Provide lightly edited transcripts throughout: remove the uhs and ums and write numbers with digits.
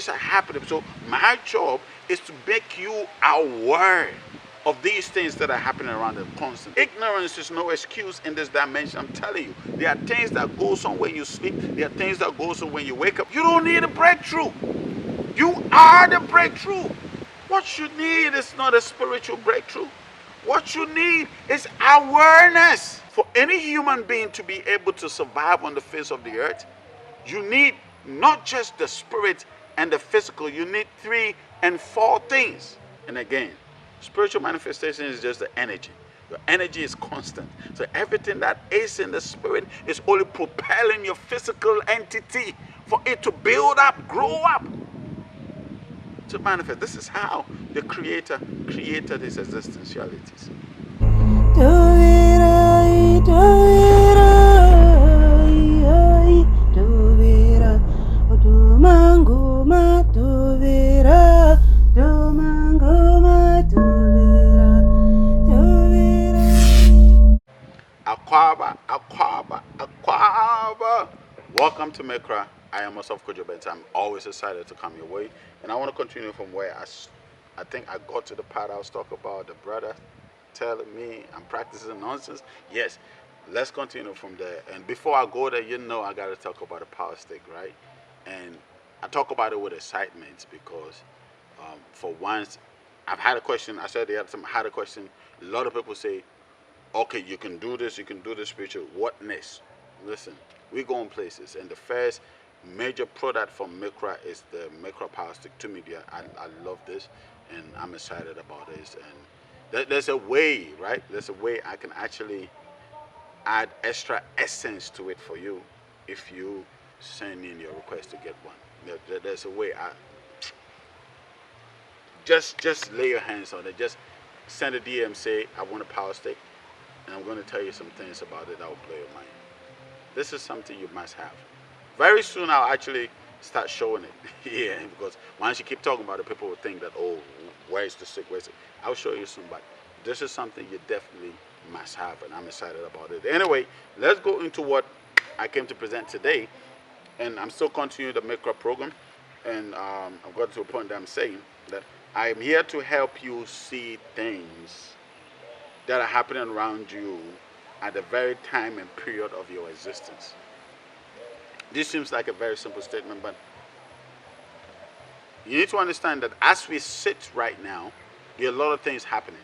things are happening. So my job is to make you aware of these things that are happening around them constantly. Ignorance is no excuse in this dimension. I'm telling you, there are things that goes on when you sleep. There are things that goes on when you wake up. You don't need a breakthrough. You are the breakthrough. What you need is not a spiritual breakthrough. What you need is awareness. For any human being to be able to survive on the face of the earth, you need not just the spirit and the physical. You need 3 and 4 things. And again, spiritual manifestation is just the energy. Your energy is constant. So everything that is in the spirit is only propelling your physical entity for it to build up, grow up, to manifest. This is how the Creator created his existentialities. Aquaba. Welcome to Mekra. I am myself, Kojo Bent. I'm always excited to come your way. And I want to continue from where I think I got to the part I was talking about the brother telling me I'm practicing nonsense. Yes, let's continue from there. And before I go there, I got to talk about the power stick, right? And I talk about it with excitement because for once, I've had a question. I said the other time I had a question. A lot of people say, okay, you can do this spiritual. What next? Listen, we're going places. And the first major product from Mekra is the Mekra Power Stick 2 Media. I love this and I'm excited about this. And there's a way, right? There's a way I can actually add extra essence to it for you if you send in your request to get one. There's a way. Just lay your hands on it. Just send a DM, say, I want a power stick. And I'm going to tell you some things about it that will blow your mind. This is something you must have. Very soon I'll actually start showing it. Yeah, because once you keep talking about it, people will think that, oh, where is the stick? Where is it? I'll show you soon, but this is something you definitely must have, and I'm excited about it. Anyway, let's go into what I came to present today. And I'm still continuing the Mekra program. And I've got to a point that I'm saying that I'm here to help you see things that are happening around you at the very time and period of your existence. This seems like a very simple statement, but you need to understand that as we sit right now, there are a lot of things happening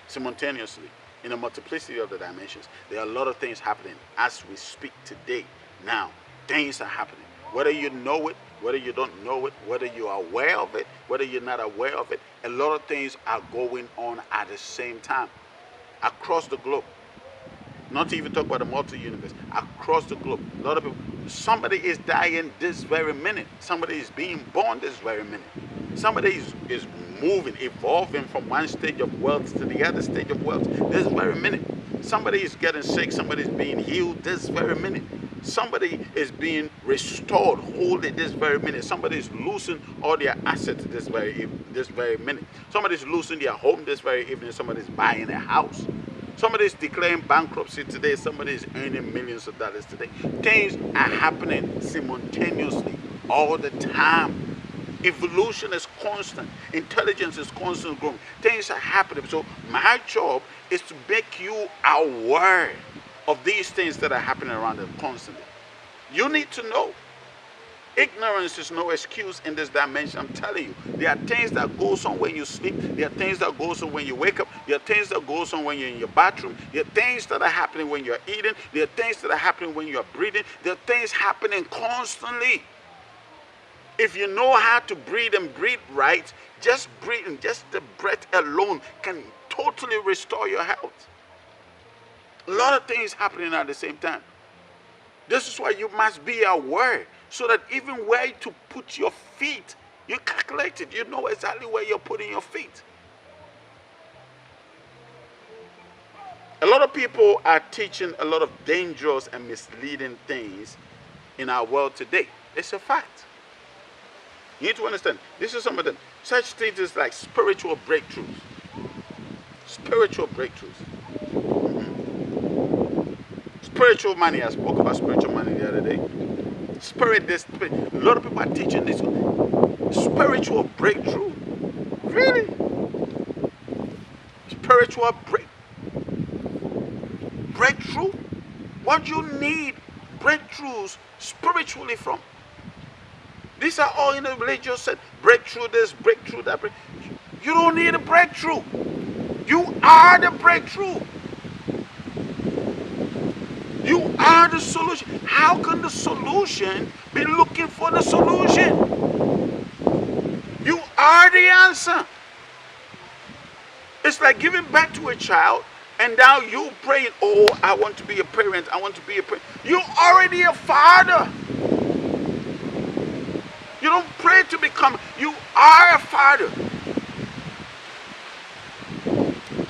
simultaneously in a multiplicity of the dimensions. There are a lot of things happening as we speak today. Now, things are happening. Whether you know it, whether you don't know it, whether you are aware of it, whether you're not aware of it, a lot of things are going on at the same time across the globe. Not to even talk about the multi-universe. Across the globe, a lot of people. Somebody is dying this very minute. Somebody is being born this very minute. Somebody is moving, evolving from one stage of wealth to the other stage of wealth this very minute. Somebody is getting sick. Somebody is being healed this very minute. Somebody is being restored wholly this very minute. Somebody is losing all their assets this very minute. Somebody is losing their home this very evening. Somebody is buying a house. Somebody is declaring bankruptcy today. Somebody is earning millions of dollars today. Things are happening simultaneously all the time. Evolution is constant. Intelligence is constantly growing. Things are happening. So my job is to make you aware of these things that are happening around them constantly. You need to know. Ignorance is no excuse in this dimension. I'm telling you, there are things that goes on when you sleep. There are things that goes on when you wake up. There are things that goes on when you're in your bathroom. There are things that are happening when you're eating. There are things that are happening when you're breathing. There are things happening constantly. If you know how to breathe and breathe right, just breathing, just the breath alone can totally restore your health. A lot of things happening at the same time. This is why you must be aware, so that even where to put your feet, you calculate it. You know exactly where you're putting your feet. A lot of people are teaching a lot of dangerous and misleading things in our world today. It's a fact. You need to understand, this is some of them. Such things as like spiritual breakthroughs. Spiritual breakthroughs. Spiritual money. I spoke about spiritual money the other day. Spirit, this spirit. A lot of people are teaching this. spiritual breakthrough? Really? Spiritual breakthrough? What you need breakthroughs spiritually from? These are all in the religious said, breakthrough this, breakthrough that. You don't need a breakthrough. You are the breakthrough. You are the solution. How can the solution be looking for the solution? You are the answer. It's like giving back to a child and now you praying, oh, I want to be a parent. I want to be a parent. You're already a father. You don't pray to become, you are a father.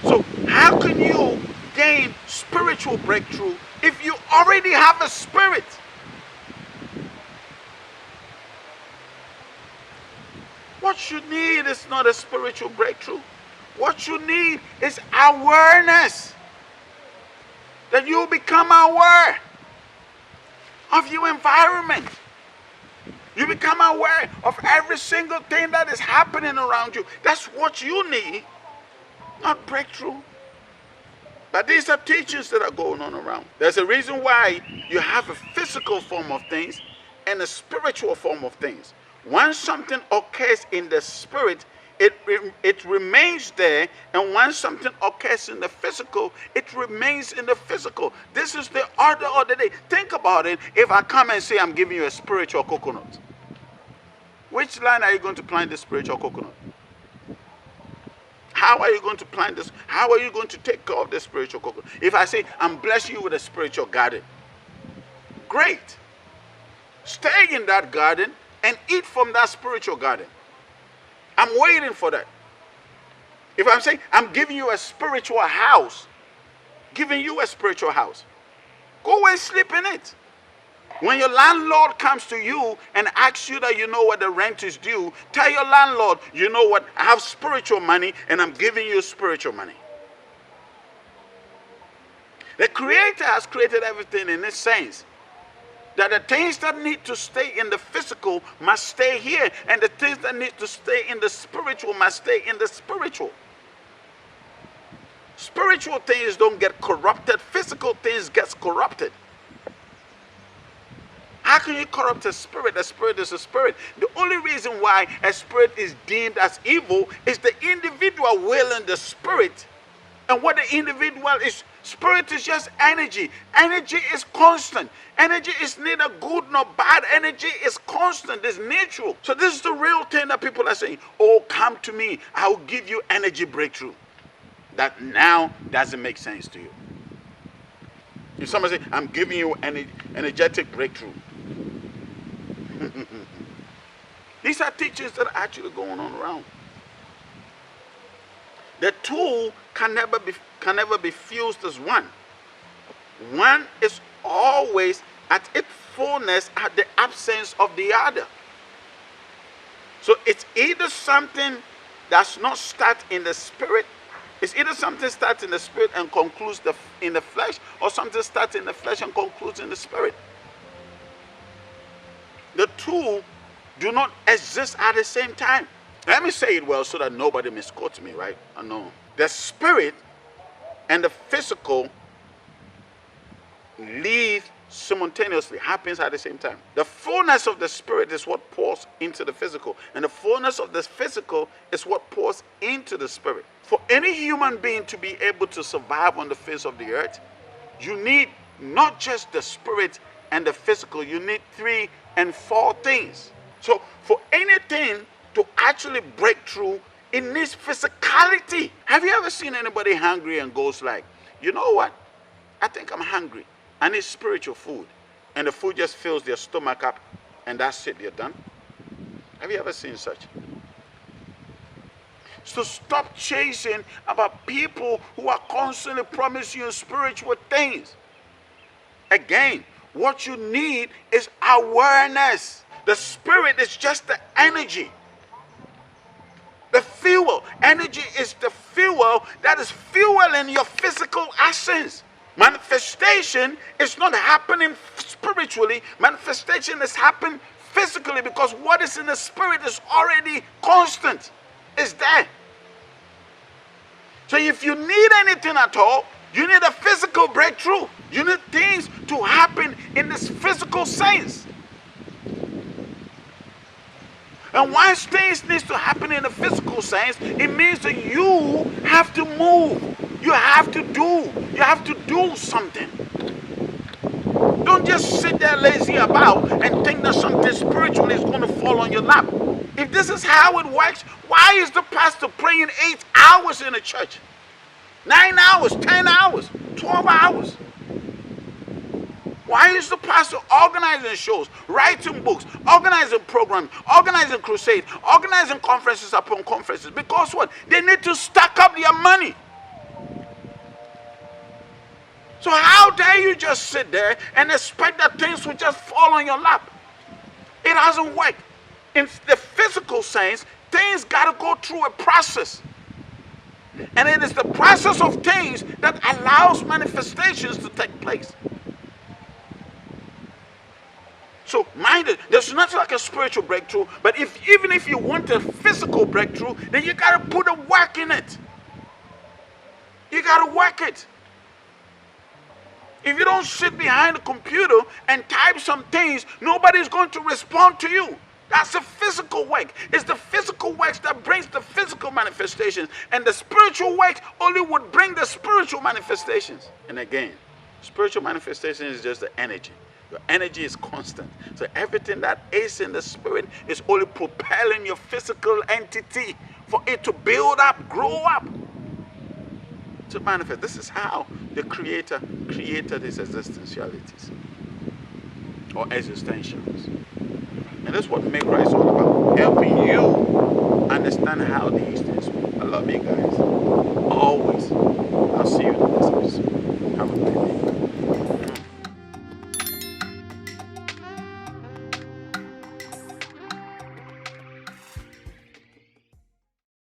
So how can you gain spiritual breakthrough if you already have a spirit? What you need is not a spiritual breakthrough. What you need is awareness. That you become aware of your environment. You become aware of every single thing that is happening around you. That's what you need, not breakthrough. But these are teachings that are going on around. There's a reason why you have a physical form of things and a spiritual form of things. Once something occurs in the spirit, it remains there, and once something occurs in the physical, it remains in the physical. This is the order of the day. Think about it. If I come and say I'm giving you a spiritual coconut, which line are you going to plant the spiritual coconut? How are you going to plant this? How are you going to take care of the spiritual coconut? If I say I'm blessing you with a spiritual garden, great. Stay in that garden and eat from that spiritual garden. I'm waiting for that. If I'm saying I'm giving you a spiritual house, giving you a spiritual house, go and sleep in it. When your landlord comes to you and asks you that you know what the rent is due, tell your landlord, you know what, I have spiritual money and I'm giving you spiritual money. The Creator has created everything in this sense that the things that need to stay in the physical must stay here, and the things that need to stay in the spiritual must stay in the spiritual. Spiritual things don't get corrupted. Physical things get corrupted. How can you corrupt a spirit? A spirit is a spirit. The only reason why a spirit is deemed as evil is the individual will in the spirit. And what the individual is, spirit is just energy. Energy is constant. Energy is neither good nor bad. Energy is constant. It's natural. So this is the real thing that people are saying. Oh, come to me. I'll give you energy breakthrough. That now doesn't make sense to you. If somebody says, I'm giving you an energetic breakthrough. These are teachings that are actually going on around. The two can never be fused as one. One is always at its fullness at the absence of the other. So it's either something does not start in the spirit. It's either something starts in the spirit and concludes in the flesh, or something starts in the flesh and concludes in the spirit. The two do not exist at the same time. Let me say it well so that nobody misquotes me, right? I know. The spirit and the physical live simultaneously, happens at the same time. The fullness of the spirit is what pours into the physical, and the fullness of the physical is what pours into the spirit. For any human being to be able to survive on the face of the earth, you need not just the spirit and the physical, you need 3 and 4 things. So for anything to actually break through, it needs physicality. Have you ever seen anybody hungry and goes like, you know what? I think I'm hungry. I need spiritual food. And the food just fills their stomach up and that's it, they're done. Have you ever seen such? So stop chasing about people who are constantly promising you spiritual things. Again, what you need is awareness. The spirit is just the energy. The fuel. Energy is the fuel that is fueling your physical essence. Manifestation is not happening spiritually. Manifestation is happening physically, because what is in the spirit is already constant. It's there. So if you need anything at all, you need a physical breakthrough. You need things to happen in this physical sense. And once things need to happen in the physical sense, it means that you have to move. You have to do. You have to do something. Don't just sit there lazy about and think that something spiritual is going to fall on your lap. If this is how it works, why is the pastor praying 8 hours in a church? 9 hours, 10 hours, 12 hours. Why is the pastor organizing shows, writing books, organizing programs, organizing crusades, organizing conferences upon conferences? Because what? They need to stack up their money. So how dare you just sit there and expect that things will just fall on your lap? It doesn't work. In the physical sense, things got to go through a process. And it is the process of things that allows manifestations to take place. So mind it, there's nothing like a spiritual breakthrough, but even if you want a physical breakthrough, then you got to put a work in it. You got to work it. If you don't sit behind the computer and type some things, nobody's going to respond to you. That's the physical work. It's the physical works that brings the physical manifestations. And the spiritual work only would bring the spiritual manifestations. And again, spiritual manifestation is just the energy. Your energy is constant. So everything that is in the spirit is only propelling your physical entity for it to build up, grow up, to manifest. This is how the Creator created his existentialities or existentials. And that's what Maker is all about, helping you understand how these things work. I love you guys. Always. I'll see you in the next episode. Have a great day.